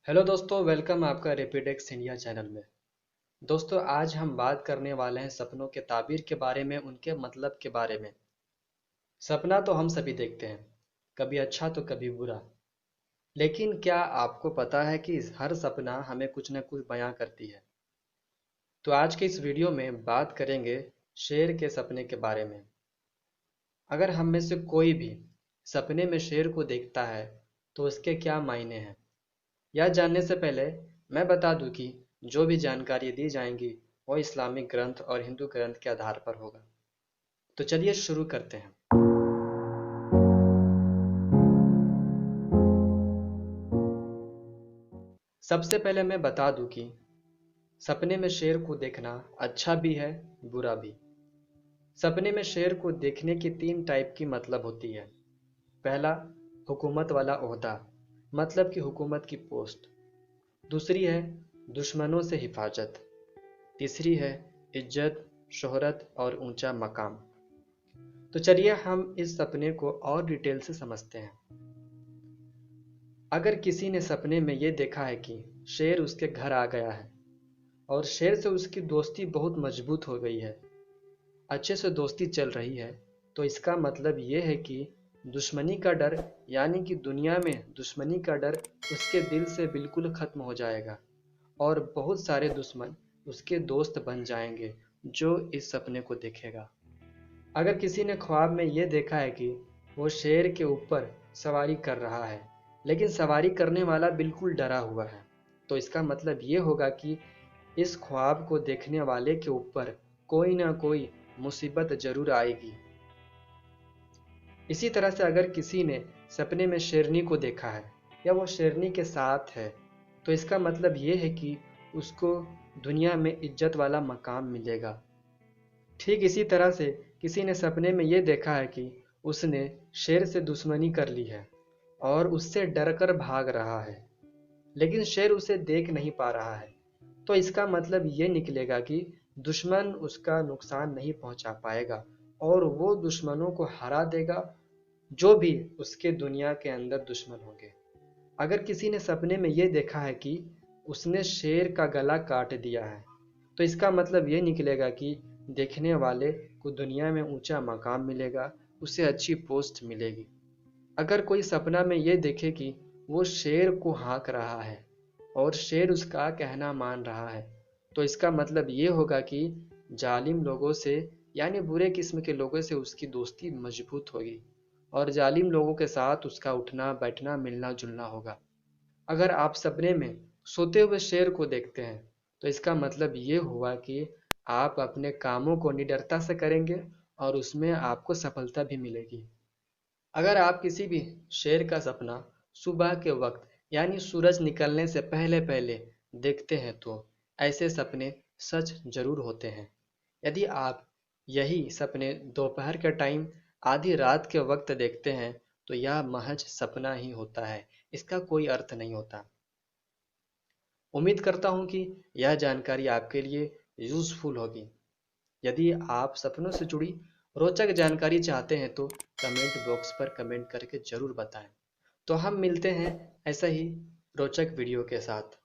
Hello दोस्तों, welcome आपका Rapidex India channel में। दोस्तों, आज हम बात करने वाले हैं सपनों के ताबीर के बारे में, उनके मतलब के बारे में। सपना तो हम सभी देखते हैं, कभी अच्छा तो कभी बुरा। लेकिन क्या आपको पता है कि हर सपना हमें कुछ न कुछ बयां करती है। तो आज के इस वीडियो में बात करेंगे शेर के सपने के बारे में। अगर हम में से कोई भी सपने में शेर को देखता है तो उसके क्या मायने हैं, यह जानने से पहले मैं बता दूं कि जो भी जानकारी दी जाएंगी वो इस्लामिक ग्रंथ और हिंदू ग्रंथ के आधार पर होगा। तो चलिए शुरू करते हैं। सबसे पहले मैं बता दूं कि सपने में शेर को देखना अच्छा भी है, बुरा भी। सपने में शेर को देखने की तीन टाइप की मतलब होती है। पहला, हुकूमत वाला ओहदा, मतलब कि हुकूमत की पोस्ट। दूसरी है दुश्मनों से हिफाजत। तीसरी है इज्जत, शोहरत और ऊंचा मकाम। तो चलिए हम इस सपने को और डिटेल से समझते हैं। अगर किसी ने सपने में ये देखा है कि शेर उसके घर आ गया है और शेर से उसकी दोस्ती बहुत मजबूत हो गई है, अच्छे से दोस्ती चल रही है, तो इसका मतलब ये है कि दुश्मनी का डर, यानी कि दुनिया में दुश्मनी का डर उसके दिल से बिल्कुल खत्म हो जाएगा और बहुत सारे दुश्मन उसके दोस्त बन जाएंगे जो इस सपने को देखेगा। अगर किसी ने ख्वाब में ये देखा है कि वो शेर के ऊपर सवारी कर रहा है, लेकिन सवारी करने वाला बिल्कुल डरा हुआ है, तो इसका मतलब ये होगा कि इस ख्वाब को देखने वाले के ऊपर कोई ना कोई मुसीबत जरूर आएगी। इसी तरह से अगर किसी ने सपने में शेरनी को देखा है या वो शेरनी के साथ है, तो इसका मतलब ये है कि उसको दुनिया में इज्जत वाला मकाम मिलेगा। ठीक इसी तरह से किसी ने सपने में ये देखा है कि उसने शेर से दुश्मनी कर ली है और उससे डरकर भाग रहा है, लेकिन शेर उसे देख नहीं पा रहा है, तो इसका मतलब ये निकलेगा कि दुश्मन उसका नुकसान नहीं पहुंचा पाएगा और वो दुश्मनों को हरा देगा, जो भी उसके दुनिया के अंदर दुश्मन होंगे। अगर किसी ने सपने में ये देखा है कि उसने शेर का गला काट दिया है, तो इसका मतलब ये निकलेगा कि देखने वाले को दुनिया में ऊंचा मकाम मिलेगा, उसे अच्छी पोस्ट मिलेगी। अगर कोई सपना में ये देखे कि वो शेर को हाँक रहा है और शेर उसका कहना मान रहा है, तो इसका मतलब ये होगा कि जालिम लोगों से, यानी बुरे किस्म के लोगों से उसकी दोस्ती मजबूत होगी और जालिम लोगों के साथ उसका उठना बैठना मिलना जुलना होगा। अगर आप सपने में सोते हुए शेर को देखते हैं, तो इसका मतलब ये हुआ कि आप अपने कामों को निडरता से करेंगे और उसमें आपको सफलता भी मिलेगी। अगर आप किसी भी शेर का सपना सुबह के वक्त, यानी सूरज निकलने से पहले पहले देखते हैं, तो ऐसे सपने सच जरूर होते हैं। यदि आप यही सपने दोपहर के टाइम, आधी रात के वक्त देखते हैं, तो यह महज सपना ही होता है, इसका कोई अर्थ नहीं होता। उम्मीद करता हूँ कि यह जानकारी आपके लिए यूज़फुल होगी। यदि आप सपनों से जुड़ी रोचक जानकारी चाहते हैं तो कमेंट बॉक्स पर कमेंट करके ज़रूर बताएं। तो हम मिलते हैं ऐसा ही रोचक वीडियो के साथ।